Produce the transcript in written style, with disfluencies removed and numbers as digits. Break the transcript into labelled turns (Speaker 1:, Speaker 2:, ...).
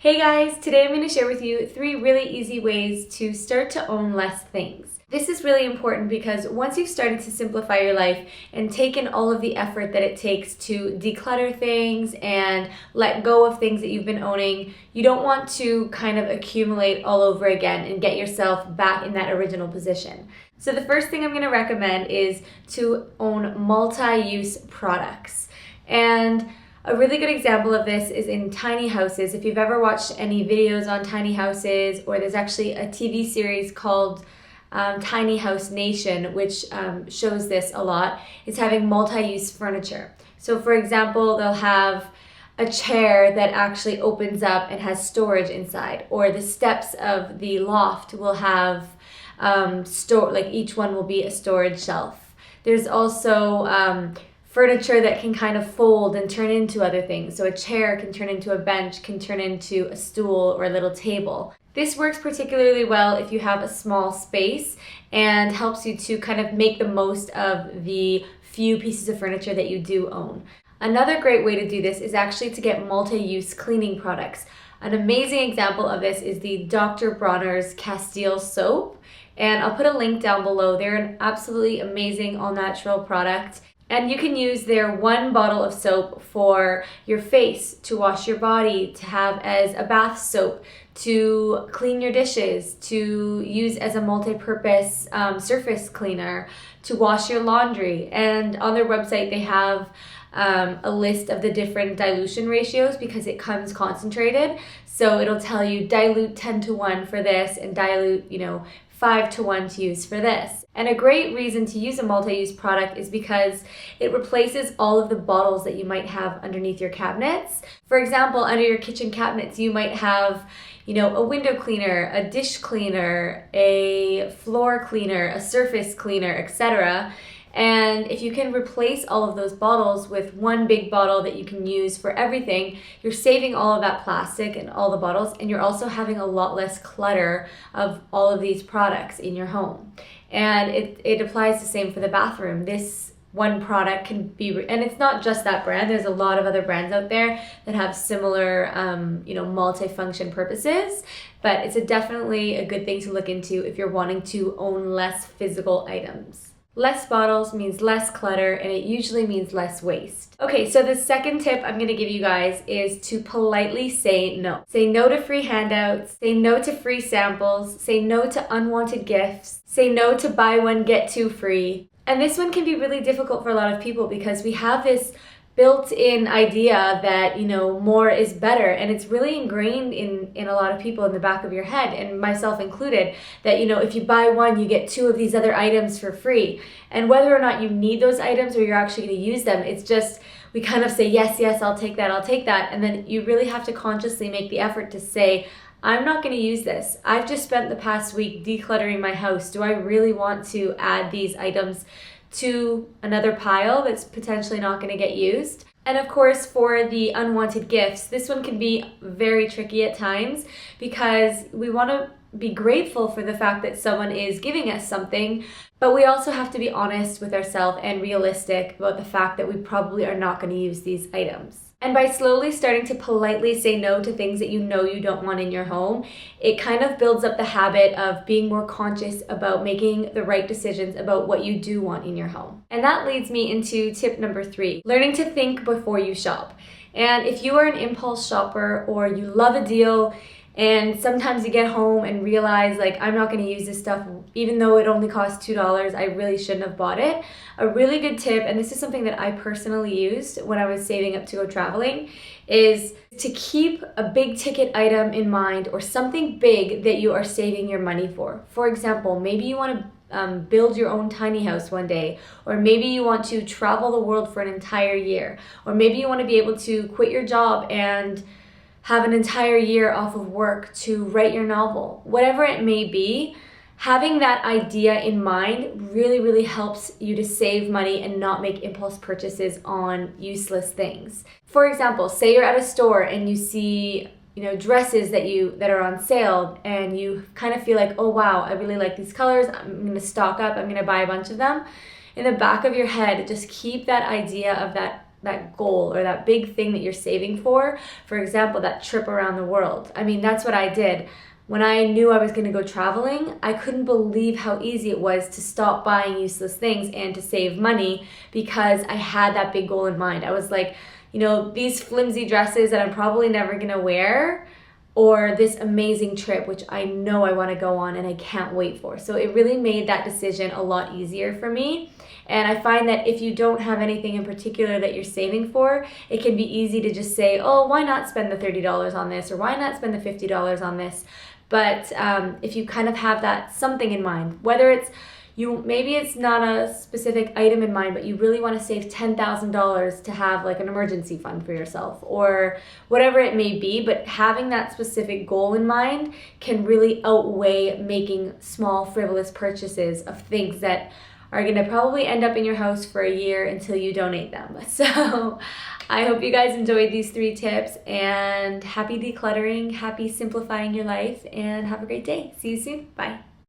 Speaker 1: Hey guys, today I'm going to share with you 3 really easy ways to start to own less things. This is really important because once you've started to simplify your life and taken all of the effort that it takes to declutter things and let go of things that you've been owning, you don't want to kind of accumulate all over again and get yourself back in that original position. So the first thing I'm going to recommend is to own multi-use products. And a really good example of this is in tiny houses. If you've ever watched any videos on tiny houses, or there's actually a TV series called Tiny House Nation, which shows this a lot, is having multi-use furniture. So for example, they'll have a chair that actually opens up and has storage inside, or the steps of the loft will have like each one will be a storage shelf. There's also furniture that can kind of fold and turn into other things. So a chair can turn into a bench, can turn into a stool or a little table. This works particularly well if you have a small space and helps you to kind of make the most of the few pieces of furniture that you do own. Another great way to do this is actually to get multi-use cleaning products. An amazing example of this is the Dr. Bronner's Castile soap, and I'll put a link down below. They're an absolutely amazing all-natural product. And you can use their 1 bottle of soap for your face, to wash your body, to have as a bath soap, to clean your dishes, to use as a multi-purpose surface cleaner, to wash your laundry. And on their website they have a list of the different dilution ratios because it comes concentrated. So it'll tell you dilute 10:1 for this and dilute, 5:1 to use for this. And a great reason to use a multi-use product is because it replaces all of the bottles that you might have underneath your cabinets. For example, under your kitchen cabinets, you might have, a window cleaner, a dish cleaner, a floor cleaner, a surface cleaner, etc. And if you can replace all of those bottles with 1 big bottle that you can use for everything, you're saving all of that plastic and all the bottles, and you're also having a lot less clutter of all of these products in your home. And it applies the same for the bathroom. This 1 product can be, and it's not just that brand, there's a lot of other brands out there that have similar, multi-function purposes, but it's definitely a good thing to look into if you're wanting to own less physical items. Less bottles means less clutter, and it usually means less waste. Okay, so the second tip I'm going to give you guys is to politely say no. Say no to free handouts, say no to free samples, say no to unwanted gifts, say no to buy 1, get 2 free. And this one can be really difficult for a lot of people because we have this built-in idea that, more is better, and it's really ingrained in a lot of people in the back of your head, and myself included, that if you buy 1 you get 2 of these other items for free. And whether or not you need those items or you're actually going to use them, it's just we kind of say yes, I'll take that, and then you really have to consciously make the effort to say, I'm not going to use this. I've just spent the past week decluttering my house. Do I really want to add these items to another pile that's potentially not going to get used? And of course, for the unwanted gifts, this one can be very tricky at times because we want to be grateful for the fact that someone is giving us something, but we also have to be honest with ourselves and realistic about the fact that we probably are not going to use these items. And by slowly starting to politely say no to things that you don't want in your home, it kind of builds up the habit of being more conscious about making the right decisions about what you do want in your home. And that leads me into tip number 3, learning to think before you shop. And if you are an impulse shopper or you love a deal, and sometimes you get home and realize, I'm not going to use this stuff, even though it only costs $2, I really shouldn't have bought it. A really good tip, and this is something that I personally used when I was saving up to go traveling, is to keep a big ticket item in mind, or something big that you are saving your money for. For example, maybe you want to build your own tiny house one day, or maybe you want to travel the world for an entire year, or maybe you want to be able to quit your job and have an entire year off of work to write your novel. Whatever it may be, having that idea in mind really, really helps you to save money and not make impulse purchases on useless things. For example, say you're at a store and you see dresses that are on sale, and you kind of feel like, oh wow, I really like these colors, I'm going to stock up, I'm going to buy a bunch of them. In the back of your head, just keep that idea of that that goal or that big thing that you're saving for example, that trip around the world. I mean, that's what I did. When I knew I was going to go traveling, I couldn't believe how easy it was to stop buying useless things and to save money because I had that big goal in mind. I was like, these flimsy dresses that I'm probably never going to wear, or this amazing trip, which I know I want to go on and I can't wait for. So it really made that decision a lot easier for me. And I find that if you don't have anything in particular that you're saving for, it can be easy to just say, oh, why not spend the $30 on this? Or why not spend the $50 on this? But if you kind of have that something in mind, whether it's maybe it's not a specific item in mind, but you really want to save $10,000 to have like an emergency fund for yourself or whatever it may be, but having that specific goal in mind can really outweigh making small frivolous purchases of things that are going to probably end up in your house for a year until you donate them. So I hope you guys enjoyed these 3 tips, and happy decluttering, happy simplifying your life, and have a great day. See you soon. Bye.